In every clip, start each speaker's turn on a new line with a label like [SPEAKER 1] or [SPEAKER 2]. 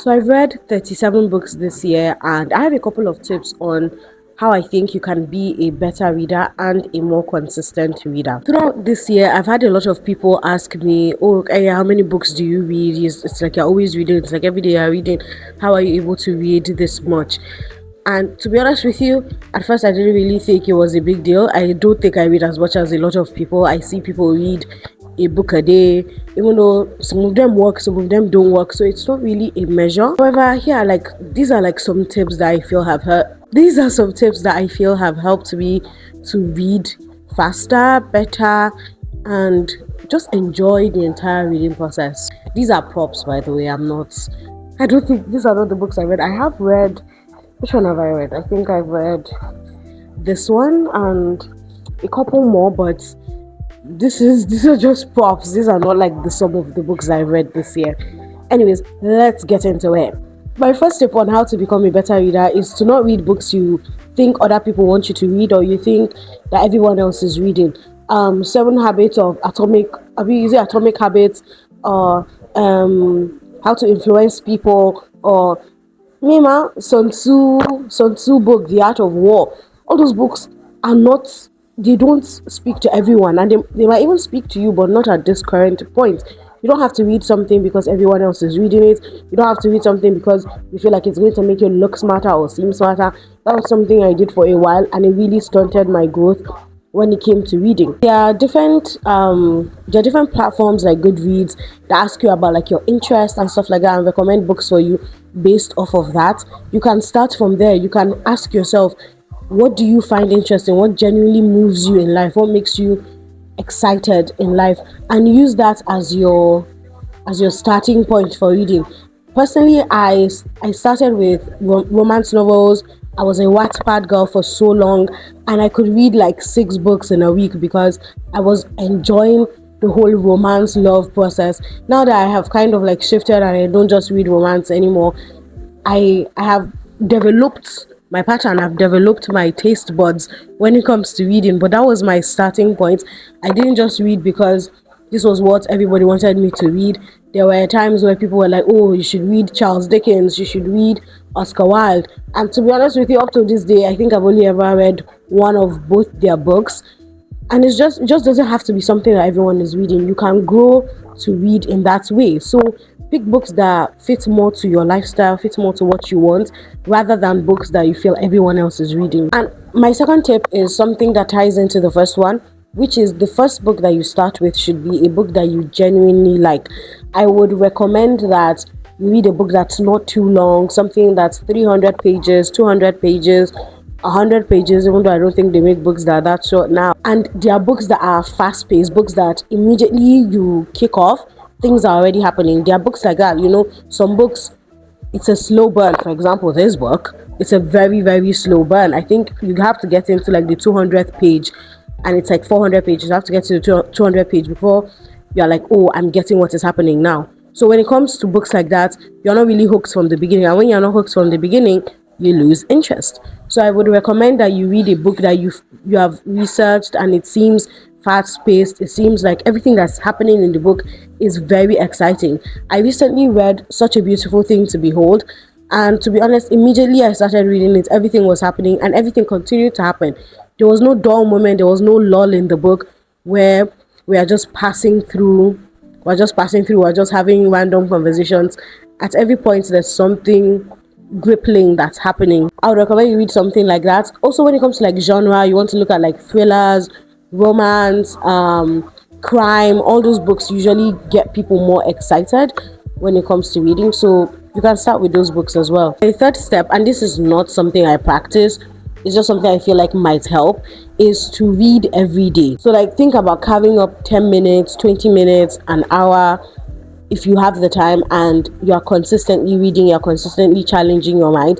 [SPEAKER 1] So I've read 37 books this year, and I have a couple of tips on how I think you can be a better reader and a more consistent reader. Throughout this year, I've had a lot of people ask me, "Oh, Aya, how many books do you read?" It's like you're always reading. It's like every day you're reading. How are you able to read this much? And to be honest with you, at first I didn't really think it was a big deal. I don't think I read as much as a lot of people. I see people read a book a day, even though some of them work, some of them don't work. So it's not really a measure. However, here, like, these are like some tips that I feel have helped. These are some tips that I feel have helped me to read faster, better, and just enjoy the entire reading process. These are props, by the way. I don't think these are not the books I read. I have read. Which one have I read? I think I've read this one and a couple more, but these are just props. These are not like the sum of the books I read this year. Anyways, let's get into it. My first tip on how to become a better reader is to not read books you think other people want you to read, or you think that everyone else is reading. 7 Habits of Atomic. Are we using Atomic Habits, or How to Influence People, or Mima, Sun Tzu book, The Art of War. All those books are not, they don't speak to everyone, and they might even speak to you, but not at this current point. You don't have to read something because everyone else is reading it. You don't have to read something because you feel like it's going to make you look smarter or seem smarter. That was something I did for a while, and it really stunted my growth when it came to reading. There are different platforms like Goodreads that ask you about like your interests and stuff like that, and recommend books for you based off of that. You can start from there. You can ask yourself, what do you find interesting? What genuinely moves you in life? What makes you excited in life? And use that as your starting point for reading. Personally, I started with romance novels. I was a Wattpad girl for so long, and I could read like 6 books in a week because I was enjoying the whole romance love process. Now that I have kind of like shifted and I don't just read romance anymore, I have developed my pattern. I've developed my taste buds when it comes to reading, but that was my starting point. I didn't just read because this was what everybody wanted me to read. There were times where people were like, "Oh, you should read Charles Dickens, you should read Oscar Wilde." And to be honest with you, up to this day, I think I've only ever read one of both their books. And it just doesn't have to be something that everyone is reading. You can grow to read in that way. So pick books that fit more to your lifestyle, fit more to what you want, rather than books that you feel everyone else is reading. And my second tip is something that ties into the first one, which is the first book that you start with should be a book that you genuinely like. I would recommend that you read a book that's not too long, something that's 300 pages, 200 pages, 100 pages, even though I don't think they make books that are that short now. And there are books that are fast paced, books that immediately you kick off, things are already happening. There are books like that, some books, it's a slow burn. For example, this book, it's a very, very slow burn. I think you have to get into like the 200th page, and it's like 400 pages. You have to get to the 200 page before you're like, "Oh, I'm getting what is happening now." So when it comes to books like that, you're not really hooked from the beginning. And when you're not hooked from the beginning, you lose interest. So I would recommend that you read a book that you have researched, and it seems fast paced. It seems like everything that's happening in the book is very exciting. I recently read Such a Beautiful Thing to Behold, and to be honest, immediately I started reading it, everything was happening and everything continued to happen. There was no dull moment, there was no lull in the book where we are just passing through, we're just having random conversations. At every point there's something gripping that's happening. I would recommend you read something like that. Also, when it comes to like genre, you want to look at like thrillers, romance, crime. All those books usually get people more excited when it comes to reading, so you can start with those books as well. The third step, and this is not something I practice, it's just something I feel like might help, is to read every day. So like, think about carving up 10 minutes, 20 minutes, an hour, if you have the time, and you're consistently reading, you're consistently challenging your mind.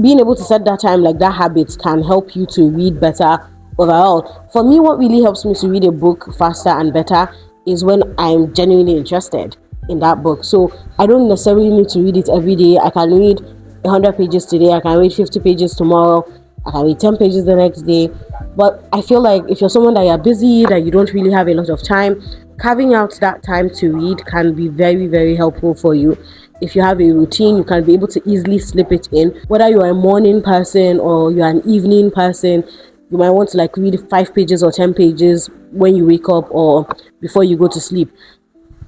[SPEAKER 1] Being able to set that time, like that habit, can help you to read better overall. For me, what really helps me to read a book faster and better is when I'm genuinely interested in that book. So I don't necessarily need to read it every day. I can read 100 pages today, I can read 50 pages tomorrow, I can read 10 pages the next day. But I feel like if you're someone that you're busy, that you don't really have a lot of time, carving out that time to read can be very, very helpful for you. if you have a routine, you can be able to easily slip it in. Whether you're a morning person or you're an evening person, you might want to like read 5 pages or 10 pages when you wake up or before you go to sleep.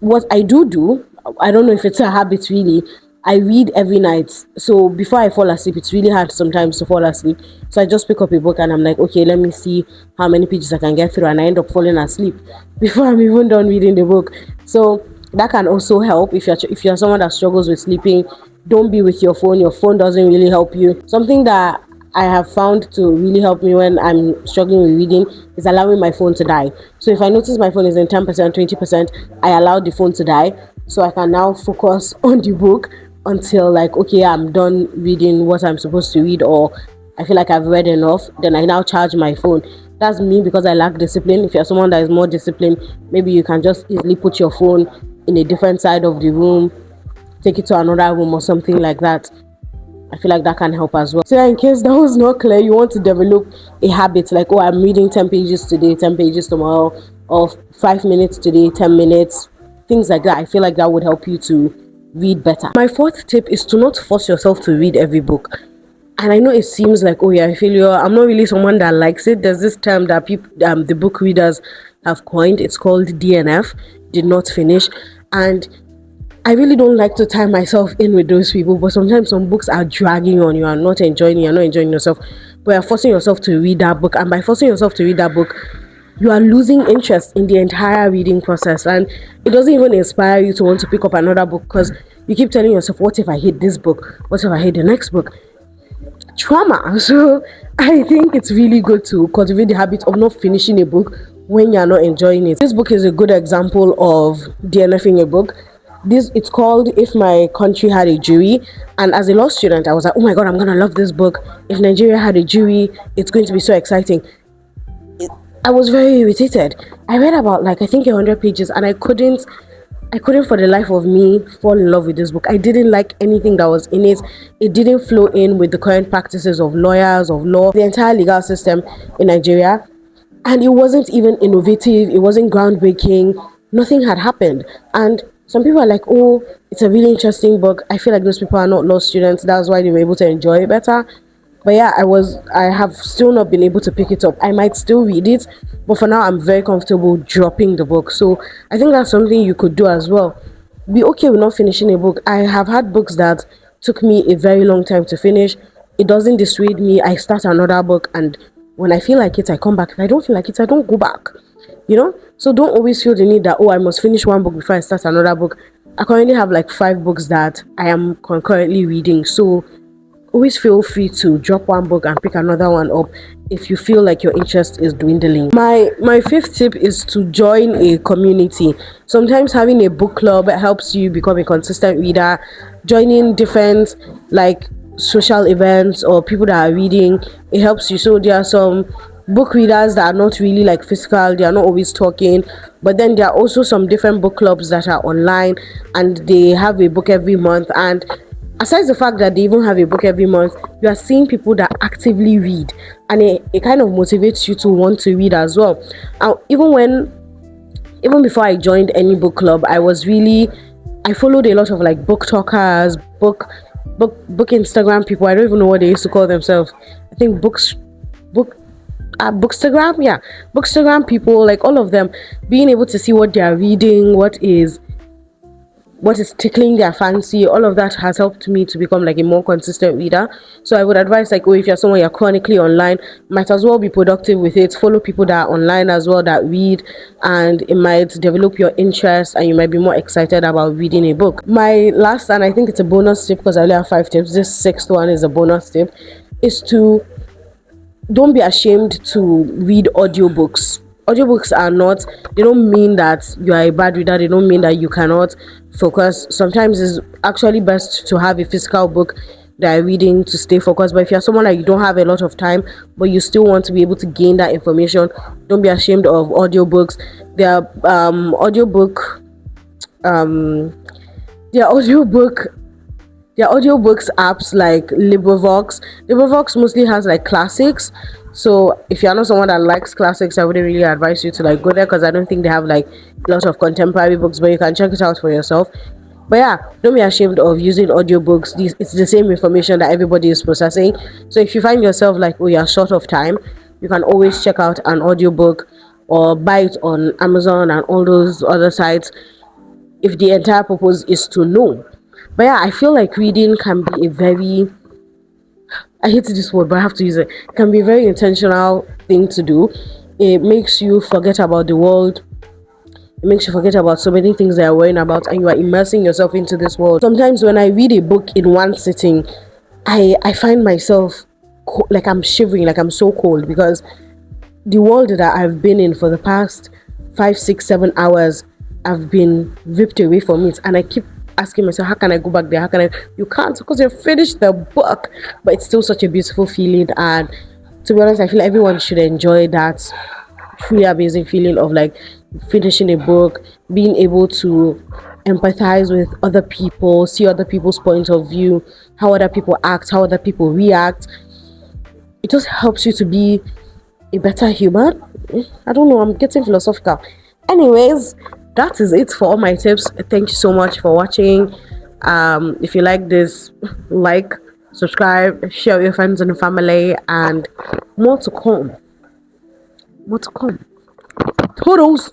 [SPEAKER 1] What I do, I don't know if it's a habit really, I read every night. So before I fall asleep, it's really hard sometimes to fall asleep. So I just pick up a book and I'm like, okay, let me see how many pages I can get through, and I end up falling asleep before I'm even done reading the book. So that can also help if you're someone that struggles with sleeping. Don't be with your phone. Your phone doesn't really help you. Something that I have found to really help me when I'm struggling with reading is allowing my phone to die. So if I notice my phone is in 10%, 20%, I allow the phone to die so I can now focus on the book until like, okay, I'm done reading what I'm supposed to read, or I feel like I've read enough. Then I now charge my phone. That's me because I lack discipline. If you're someone that is more disciplined, maybe you can just easily put your phone in a different side of the room, take it to another room or something like that. I feel like that can help as well. So in case that was not clear, you want to develop a habit like, oh, I'm reading 10 pages today, 10 pages tomorrow, or 5 minutes today, 10 minutes, things like that. I feel like that would help you to read better. My fourth tip is to not force yourself to read every book. And I know it seems like, oh yeah, I feel you. I'm not really someone that likes it. There's this term that people, the book readers have coined. It's called DNF, did not finish. And I really don't like to tie myself in with those people, but sometimes some books are dragging on you. You're not enjoying yourself, but you're forcing yourself to read that book. And by forcing yourself to read that book, you are losing interest in the entire reading process, and it doesn't even inspire you to want to pick up another book because you keep telling yourself, what if I hate this book? What if I hate the next book? Trauma. So I think it's really good to cultivate the habit of not finishing a book when you're not enjoying it. This book is a good example of DNFing a book. It's called If My Country Had a Jury, and as a law student I was like, oh my god, I'm gonna love this book. If Nigeria had a jury, it's going to be so exciting. I was very irritated. I read about like I think 100 pages and I couldn't for the life of me fall in love with this book. I didn't like anything that was in it. It didn't flow in with the current practices of lawyers, of law, the entire legal system in Nigeria. And it wasn't even innovative, it wasn't groundbreaking, nothing had happened. And some people are like, oh, it's a really interesting book. I feel like those people are not law students, that's why they were able to enjoy it better. But yeah, I have still not been able to pick it up. I might still read it, but for now I'm very comfortable dropping the book. So I think that's something you could do as well. Be okay with not finishing a book. I have had books that took me a very long time to finish. It doesn't dissuade me. I start another book, and when I feel like it, I come back. If I don't feel like it, I don't go back. So don't always feel the need that, oh, I must finish one book before I start another book. I currently have like 5 books that I am concurrently reading, so always feel free to drop one book and pick another one up if you feel like your interest is dwindling. My fifth tip is to join a community. Sometimes having a book club helps you become a consistent reader. Joining different like social events or people that are reading, it helps you. So there are some book readers that are not really like physical, they are not always talking, but then there are also some different book clubs that are online and they have a book every month. And aside the fact that they even have a book every month, you are seeing people that actively read, and it kind of motivates you to want to read as well. Even before I joined any book club, I followed a lot of like book talkers, book Instagram people. I don't even know what they used to call themselves. I think Bookstagram, yeah, Bookstagram people, like all of them, being able to see what they are reading, what is tickling their fancy, all of that has helped me to become like a more consistent reader. So I would advise, like, oh, if you're someone you're chronically online, might as well be productive with it. Follow people that are online as well that read, and it might develop your interest and you might be more excited about reading a book. My last, and I think it's a bonus tip because I only have 5 tips, this 6th one is a bonus tip, is to don't be ashamed to read audiobooks. Audiobooks they don't mean that you are a bad reader, they don't mean that you cannot focus. Sometimes it's actually best to have a physical book that you're reading to stay focused. But if you're someone like you don't have a lot of time but you still want to be able to gain that information, don't be ashamed of audiobooks. There are audiobooks apps like LibriVox. LibriVox mostly has like classics. So if you're not someone that likes classics, I wouldn't really advise you to like go there because I don't think they have like a lot of contemporary books, but you can check it out for yourself. But yeah, don't be ashamed of using audiobooks. It's the same information that everybody is processing. So if you find yourself like, oh, you're short of time, you can always check out an audiobook or buy it on Amazon and all those other sites if the entire purpose is to know. But yeah, I feel like reading can be a very, I hate this word, but I have to use it. It can be a very intentional thing to do. It makes you forget about the world. It makes you forget about so many things that you're worrying about, and you are immersing yourself into this world. Sometimes when I read a book in one sitting, I find myself like I'm shivering, like I'm so cold, because the world that I've been in for the past 5, 6, 7 hours, I've been ripped away from it, and I keep asking myself, how can I go back there? How can I? You can't, because you've finished the book, but it's still such a beautiful feeling. And to be honest, I feel everyone should enjoy that truly amazing feeling of like finishing a book, being able to empathize with other people, see other people's point of view, how other people act, how other people react. It just helps you to be a better human. I don't know, I'm getting philosophical. Anyways, that is it for all my tips. Thank you so much for watching. If you like this, like, subscribe, share with your friends and family, and more to come. More to come. Toodles.